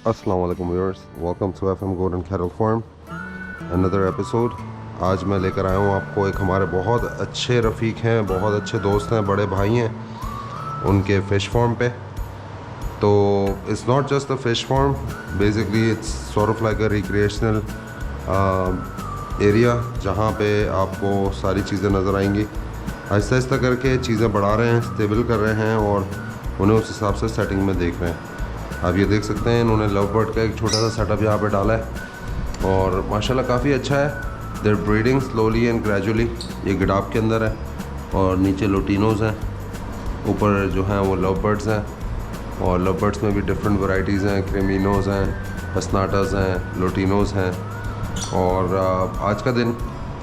अस्सलाम वालेकुम viewers, welcome to FM golden cattle farm, another episode. आज मैं लेकर आया हूँ आपको एक हमारे बहुत अच्छे रफ़ीक हैं, बहुत अच्छे दोस्त हैं, बड़े भाई हैं, उनके फ़िश फार्म पे। तो it's not just a fish farm, basically it's sort of like a recreational area जहाँ पे आपको सारी चीज़ें नज़र आएंगी। आहिस्ता आहिस्ता करके चीज़ें बढ़ा रहे हैं, स्टेबल कर रहे हैं और उन्हें उस हिसाब से सेटिंग में देख रहे हैं। आप ये देख सकते हैं इन्होंने लव बर्ड का एक छोटा सा सेटअप यहाँ पे डाला है और माशाल्लाह काफ़ी अच्छा है। There breeding slowly and gradually. ये गिडाप के अंदर है और नीचे लोटिनोज़ हैं, ऊपर जो हैं वो लव बर्ड्स हैं और लव बर्ड्स में भी डिफरेंट वैरायटीज़ हैं, क्रेमिनोज़ हैं, पसनाटास हैं, लोटिनोज़ हैं। और आज का दिन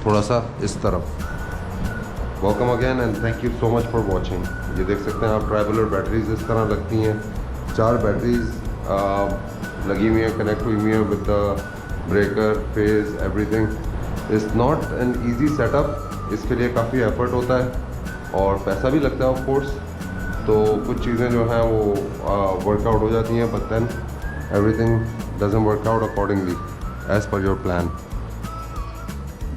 थोड़ा सा इस तरफ। Welcome again and thank you so much for watching. ये देख सकते हैं आप ट्राइबुलर बैटरीज इस तरह लगती हैं, 4 बैटरीज लगी हुई हैं, कनेक्ट हुई हुई हैं with the breaker, phase, everything. It's not an easy setup, इसके लिए काफ़ी एफर्ट होता है और पैसा भी लगता है ऑफ कोर्स। तो कुछ चीज़ें जो हैं वो वर्कआउट हो जाती हैं, but then everything doesn't work out accordingly as per your plan.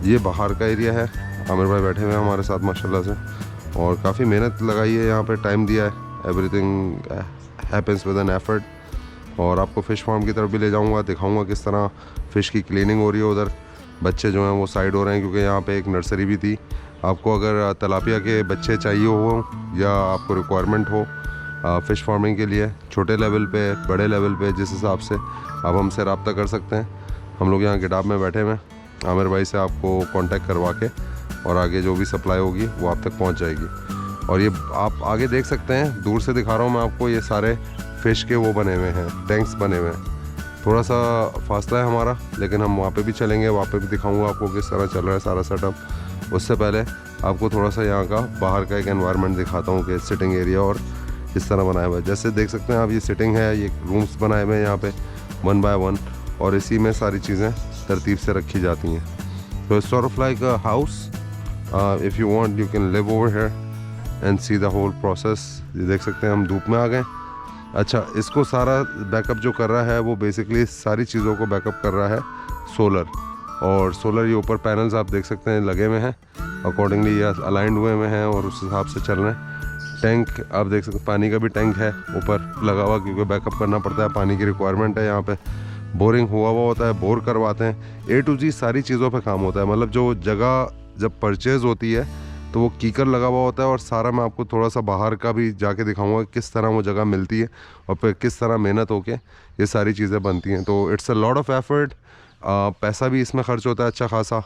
ये बाहर का एरिया है, आमिर भाई बैठे हुए हैं हमारे साथ माशाल्लाह से और काफ़ी मेहनत लगाई है, यहाँ पे टाइम दिया है। Everything happens with an effort. और आपको फ़िश फार्म की तरफ भी ले जाऊंगा, दिखाऊंगा किस तरह फ़िश की क्लीनिंग हो रही है। उधर बच्चे जो हैं वो साइड हो रहे हैं क्योंकि यहाँ पे एक नर्सरी भी थी। आपको अगर तलापिया के बच्चे चाहिए हो या आपको रिक्वायरमेंट हो फ़िश फार्मिंग के लिए, छोटे लेवल पे, बड़े लेवल पे, जिस हिसाब से आप हमसे रब्ता कर सकते हैं। हम लोग यहाँ गिडाब में बैठे हुए हैं, आमिर भाई से आपको कांटेक्ट करवा के और आगे जो भी सप्लाई होगी वो आप तक पहुँच जाएगी। और ये आप आगे देख सकते हैं, दूर से दिखा रहा हूँ मैं आपको, ये सारे फ़िश के वो बने हुए हैं, टैंक्स बने हुए हैं। थोड़ा सा फासला है हमारा, लेकिन हम वहाँ पे भी चलेंगे, वहाँ पे भी दिखाऊंगा आपको किस तरह चल रहा है सारा सेटअप। उससे पहले आपको थोड़ा सा यहाँ का बाहर का एक एनवायरनमेंट दिखाता हूँ कि सिटिंग एरिया और इस तरह बनाया हुआ है। जैसे देख सकते हैं आप, ये सिटिंग है, ये रूम्स बनाए हुए हैं यहाँ पे 1 बाय 1 और इसी में सारी चीज़ें तरतीब से रखी जाती हैं। तो it's sort of like a house, if you want you can live over here and see the whole process. ये देख सकते हैं हम धूप में आ गए। अच्छा, इसको सारा बैकअप जो कर रहा है वो बेसिकली सारी चीज़ों को बैकअप कर रहा है सोलर। और सोलर ये ऊपर पैनल्स आप देख सकते हैं लगे हुए हैं, अकॉर्डिंगली ये अलाइंड हुए हैं और उस हिसाब से चल रहे हैं। टैंक आप देख सकते हैं, पानी का भी टैंक है ऊपर लगा हुआ क्योंकि बैकअप करना पड़ता है, पानी की रिक्वायरमेंट है यहाँ पे। बोरिंग हुआ होता है, बोर करवाते हैं, A to Z सारी चीज़ों पे काम होता है। मतलब जो जगह जब परचेज़ होती है तो वो कीकर लगा हुआ होता है और सारा मैं आपको थोड़ा सा बाहर का भी जाके दिखाऊंगा किस तरह वो जगह मिलती है और फिर किस तरह मेहनत होके ये सारी चीज़ें बनती हैं। तो it's a lot of effort, पैसा भी इसमें खर्च होता है अच्छा खासा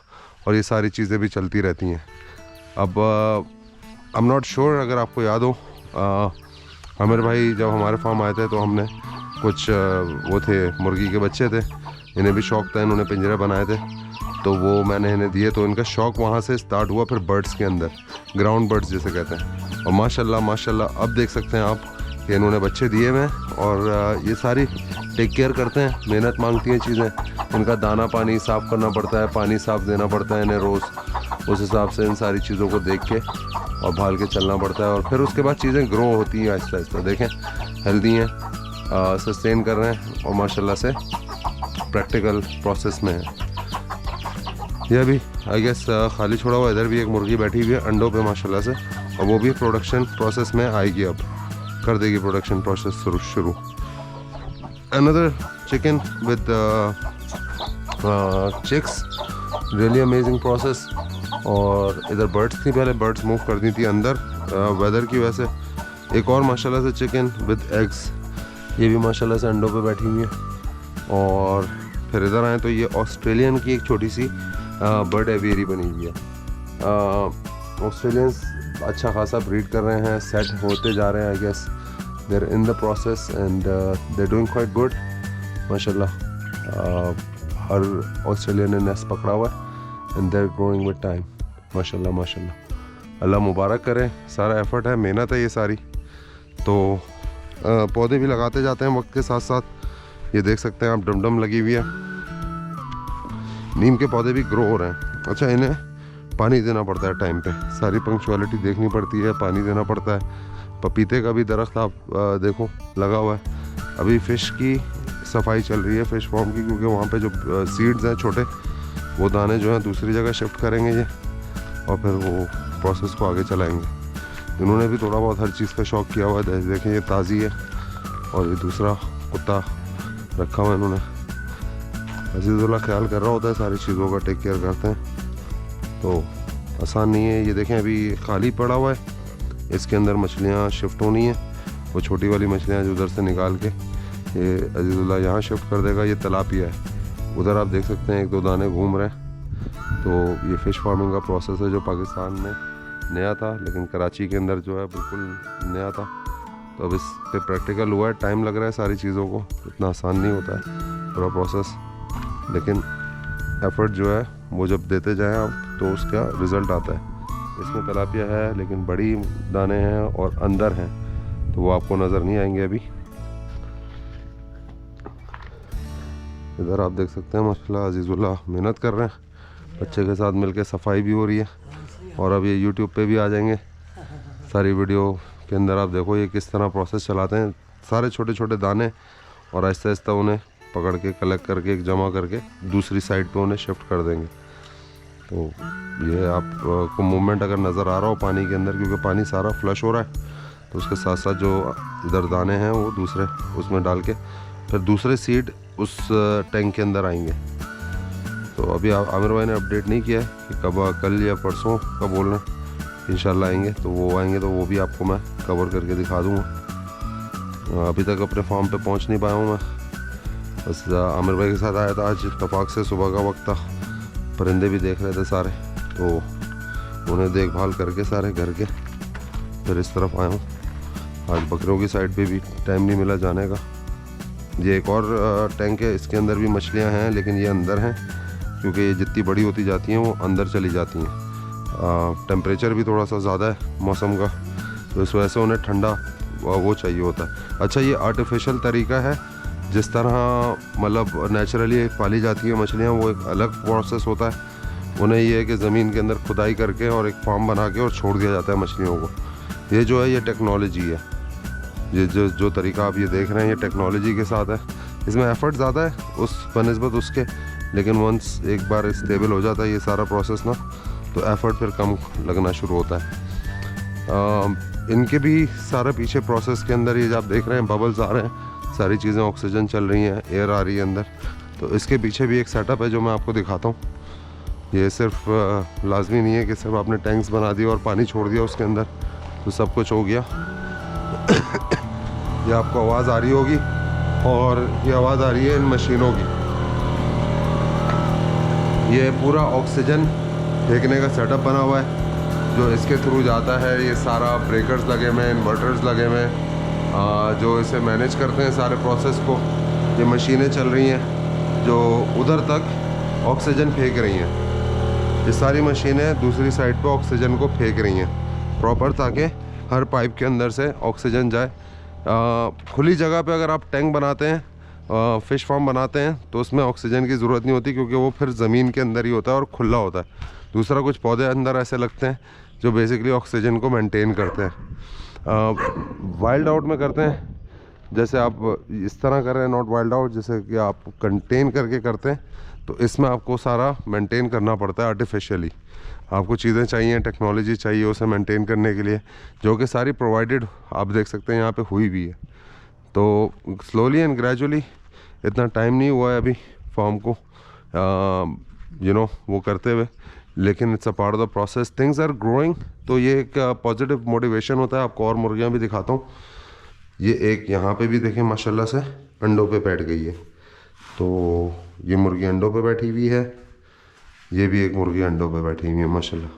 और ये सारी चीज़ें भी चलती रहती हैं। अब आई एम नॉट श्योर, अगर आपको याद हो आमिर भाई जब हमारे फार्म आए थे तो हमने कुछ वो थे मुर्गी के बच्चे थे, इन्हें भी शौक़ था, इन्होंने पिंजरे बनाए थे तो वो मैंने इन्हें दिए। तो इनका शौक़ वहाँ से स्टार्ट हुआ, फिर बर्ड्स के अंदर, ग्राउंड बर्ड्स जिसे कहते हैं। और माशाल्लाह माशाल्लाह अब देख सकते हैं आप कि इन्होंने बच्चे दिए हुए हैं और ये सारी टेक केयर करते हैं, मेहनत मांगती हैं चीज़ें। इनका दाना पानी साफ़ करना पड़ता है, पानी साफ़ देना पड़ता है इन्हें रोज़। उस हिसाब से इन सारी चीज़ों को देख के और भाल के चलना पड़ता है और फिर उसके बाद चीज़ें ग्रो होती हैं आहिस्ता आहिस्ता। देखें हेल्दी हैं, सस्टेन कर रहे हैं और माशाल्लाह से प्रैक्टिकल प्रोसेस में है। यह भी आई गेस खाली छोड़ा हुआ, इधर भी एक मुर्गी बैठी हुई है अंडों पे माशाल्लाह से, और वो भी प्रोडक्शन प्रोसेस में आएगी, अब कर देगी प्रोडक्शन प्रोसेस शुरू। Another chicken with chicks, really amazing process. और इधर बर्ड्स थी, पहले बर्ड्स मूव कर दी थी अंदर वेदर की वजह से। एक और माशाल्लाह से चिकन विद एग्स, ये भी माशाल्लाह से अंडों पे बैठी हुई है। और फिर इधर आए तो ये ऑस्ट्रेलियन की एक छोटी सी बर्ड एवियरी बनी हुई है। ऑस्ट्रेलियंस अच्छा खासा ब्रीड कर रहे हैं, सेट होते जा रहे हैं। I guess there in the process and they doing quite good माशाल्लाह। हर ऑस्ट्रेलियन ने नेस्ट पकड़ा हुआ है and there growing with time माशाल्लाह माशाल्लाह। अल्लाह मुबारक करे, सारा एफर्ट है, मेहनत है ये सारी। तो पौधे भी लगाते जाते हैं वक्त के साथ साथ। ये देख सकते हैं आप डमडम लगी हुई है, नीम के पौधे भी ग्रो हो रहे हैं। अच्छा, इन्हें पानी देना पड़ता है टाइम पे, सारी पंक्चुअलिटी देखनी पड़ती है, पानी देना पड़ता है। पपीते का भी दरख्त आप देखो लगा हुआ है। अभी फ़िश की सफाई चल रही है फ़िश फार्म की, क्योंकि वहाँ पे जो सीड्स हैं छोटे, वो दाने जो हैं दूसरी जगह शिफ्ट करेंगे ये, और फिर वो प्रोसेस को आगे चलाएंगे। इन्होंने भी थोड़ा बहुत हर चीज़ का शौक़ किया हुआ है। देखें ये ताज़ी है और ये दूसरा कुत्ता रखा हुआ है इन्होंने। अजीज़ुल्लाह ख्याल कर रहा होता है सारी चीज़ों का, टेक केयर करते हैं, तो आसान नहीं है। ये देखें अभी खाली पड़ा हुआ है, इसके अंदर मछलियाँ शिफ्ट होनी है। वो छोटी वाली मछलियाँ जो उधर से निकाल के ये अजीज़ुल्लाह यहाँ शिफ्ट कर देगा। ये तलापिया है, उधर आप देख सकते हैं 1-2 दाने घूम रहे हैं। तो ये फ़िश फार्मिंग का प्रोसेस है जो पाकिस्तान में नया था, लेकिन कराची के अंदर जो है बिल्कुल नया था। तो अब इस पे प्रैक्टिकल हुआ है, टाइम लग रहा है सारी चीज़ों को, इतना आसान नहीं होता है पूरा प्रोसेस, लेकिन एफ़र्ट जो है वो जब देते जाएं आप तो उसका रिज़ल्ट आता है। इसमें तलापिया है लेकिन बड़ी दाने हैं और अंदर हैं, तो वो आपको नज़र नहीं आएंगे अभी। इधर आप देख सकते हैं माशाल्लाह अजीज़ुल्लाह मेहनत कर रहे हैं, बच्चे के साथ मिलके सफाई भी हो रही है। और अब ये यूट्यूब पे भी आ जाएंगे सारी वीडियो के अंदर। आप देखो ये किस तरह प्रोसेस चलाते हैं, सारे छोटे छोटे दाने, और आहिस्ता आहिस्ता उन्हें पकड़ के कलेक्ट करके एक जमा करके दूसरी साइड पे उन्हें शिफ्ट कर देंगे। तो ये आपको मूवमेंट अगर नज़र आ रहा हो पानी के अंदर, क्योंकि पानी सारा फ्लश हो रहा है, तो उसके साथ साथ जो इधर दाने हैं वो दूसरे उसमें डाल के फिर दूसरे सीड उस टैंक के अंदर आएंगे। तो अभी आमिर भाई ने अपडेट नहीं किया है कि कब, कल या परसों का बोल रहे हैं इंशाल्लाह आएंगे। तो वो आएंगे तो वो भी आपको मैं कवर करके दिखा दूँगा। अभी तक अपने फार्म पे पहुंच नहीं पाया हूँ मैं, बस आमिर भाई के साथ आया था आज इत्तफाक से, सुबह का वक्त था, परिंदे भी देख रहे थे सारे, तो उन्हें देखभाल करके सारे घर के फिर इस तरफ आया हूँ। आज बकरियों की साइड पे भी टाइम नहीं मिला जाने का। ये एक और टैंक है, इसके अंदर भी मछलियाँ हैं, लेकिन ये अंदर हैं क्योंकि ये जितनी बड़ी होती जाती हैं वो अंदर चली जाती हैं। टेम्परेचर भी थोड़ा सा ज़्यादा है मौसम का, तो इस वजह से उन्हें ठंडा वो चाहिए होता है। अच्छा, ये आर्टिफिशियल तरीका है, जिस तरह मतलब नेचुरली पाली जाती है मछलियाँ, वो एक अलग प्रोसेस होता है। उन्हें ये है कि ज़मीन के अंदर खुदाई करके और एक फार्म बना के और छोड़ दिया जाता है मछलियों को। ये जो है ये टेक्नोलॉजी है, ये जो तरीका आप ये देख रहे हैं ये टेक्नोलॉजी के साथ है। इसमें एफ़र्ट ज़्यादा है उस बनिस्बत उसके, लेकिन वंस एक बार स्टेबल हो जाता है ये सारा प्रोसेस ना, तो एफ़र्ट फिर कम लगना शुरू होता है। इनके भी सारे पीछे प्रोसेस के अंदर ये जो आप देख रहे हैं बबल्स आ रहे हैं, सारी चीज़ें ऑक्सीजन चल रही हैं, एयर आ रही है अंदर, तो इसके पीछे भी एक सेटअप है जो मैं आपको दिखाता हूँ। ये सिर्फ लाजमी नहीं है कि सिर्फ आपने टैंक्स बना दिया और पानी छोड़ दिया उसके अंदर तो सब कुछ हो गया। ये आपको आवाज़ आ रही होगी, और ये आवाज़ आ रही है इन मशीनों की। ये पूरा ऑक्सीजन फेंकने का सेटअप बना हुआ है जो इसके थ्रू जाता है। ये सारा ब्रेकर्स लगे हुए हैं, इन्वर्टर्स लगे हुए हैं जो इसे मैनेज करते हैं सारे प्रोसेस को। ये मशीनें चल रही हैं जो उधर तक ऑक्सीजन फेंक रही हैं। ये सारी मशीनें दूसरी साइड पे ऑक्सीजन को फेंक रही हैं प्रॉपर, ताकि हर पाइप के अंदर से ऑक्सीजन जाए। खुली जगह पे अगर आप टैंक बनाते हैं, फ़िश फार्म बनाते हैं, तो उसमें ऑक्सीजन की ज़रूरत नहीं होती, क्योंकि वो फिर ज़मीन के अंदर ही होता है और खुला होता है। दूसरा कुछ पौधे अंदर ऐसे लगते हैं जो बेसिकली ऑक्सीजन को मेंटेन करते हैं। वाइल्ड आउट में करते हैं, जैसे आप इस तरह कर रहे हैं, नॉट वाइल्ड आउट, जैसे कि आप कंटेन करके करते हैं, तो इसमें आपको सारा मेंटेन करना पड़ता है आर्टिफिशियली। आपको चीज़ें चाहिए, टेक्नोलॉजी चाहिए उसे मेंटेन करने के लिए, जो कि सारी प्रोवाइडेड आप देख सकते हैं यहाँ पे हुई भी है। तो स्लोली एंड ग्रेजुअली, इतना टाइम नहीं हुआ है अभी फार्म को वो करते हुए, लेकिन it's a part of the process, things are growing. तो ये एक पॉजिटिव मोटिवेशन होता है। आपको और मुर्गियाँ भी दिखाता हूँ। ये एक यहाँ पे भी देखें माशाल्लाह से अंडों पे बैठ गई है, तो ये मुर्गी अंडों पे बैठी हुई है, ये भी एक मुर्गी अंडों पे बैठी हुई है माशाल्लाह।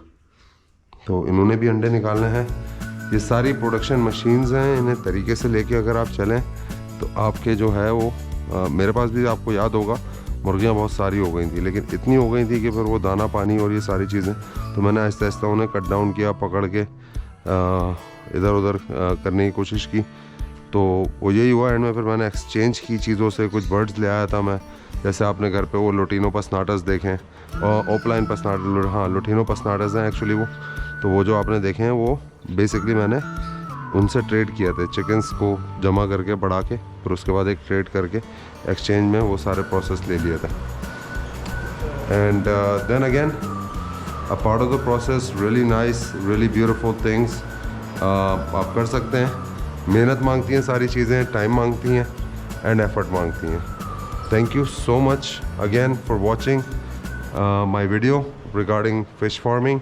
तो इन्होंने भी अंडे निकालने हैं। ये सारी प्रोडक्शन मशीन्स हैं, इन्हें तरीके से लेके अगर आप चलें तो आपके जो है वो मेरे पास भी आपको याद होगा मुर्गियाँ बहुत सारी हो गई थी, लेकिन इतनी हो गई थी कि फिर वो दाना पानी और ये सारी चीज़ें, तो मैंने आहिस्ता आहिस्ता उन्हें कट डाउन किया, पकड़ के इधर उधर करने की कोशिश की। तो वो यही हुआ एंड में फिर मैंने एक्सचेंज की चीज़ों से। कुछ बर्ड्स ले आया था मैं, जैसे आपने घर पे वो लुटिनो पसनाटस देखें, और ऑफलाइन पसनाटस, हाँ लुटिनो पसनाटस हैं एक्चुअली वो। तो वो जो आपने देखे हैं वो बेसिकली मैंने उनसे ट्रेड किया था, चिकन्स को जमा करके बढ़ा के फिर उसके बाद एक ट्रेड करके एक्सचेंज में वो सारे प्रोसेस ले लिया था। And then again a part of the process, really nice, really beautiful things आप कर सकते हैं। मेहनत मांगती हैं सारी चीज़ें, टाइम मांगती हैं एंड एफर्ट मांगती हैं। Thank you so much again for watching my video regarding fish farming.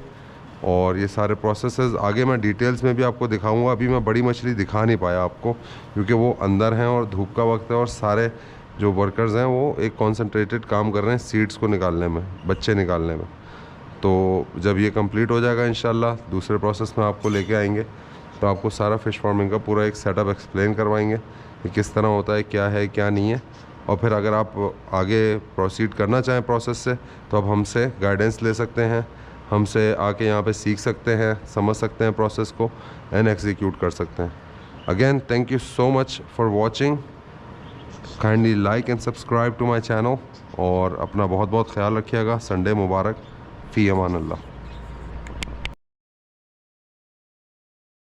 और ये सारे प्रोसेसेस आगे मैं डिटेल्स में भी आपको दिखाऊंगा। अभी मैं बड़ी मछली दिखा नहीं पाया आपको क्योंकि वो अंदर हैं और धूप का वक्त है और सारे जो वर्कर्स हैं वो एक कॉन्सेंट्रेटेड काम कर रहे हैं सीड्स को निकालने में, बच्चे निकालने में। तो जब ये कंप्लीट हो जाएगा इंशाल्लाह दूसरे प्रोसेस में आपको लेके आएंगे, तो आपको सारा फ़िश फार्मिंग का पूरा एक सेटअप एक्सप्लेन करवाएंगे कि किस तरह होता है, क्या है क्या नहीं है। और फिर अगर आप आगे प्रोसीड करना चाहें प्रोसेस से तो आप हमसे गाइडेंस ले सकते हैं, हमसे आके यहाँ पे सीख सकते हैं, समझ सकते हैं प्रोसेस को एंड एग्जीक्यूट कर सकते हैं। Again thank you so much for watching, kindly like and subscribe to my channel और अपना बहुत बहुत ख्याल रखिएगा। संडे मुबारक, फ़ी अमान अल्लाह।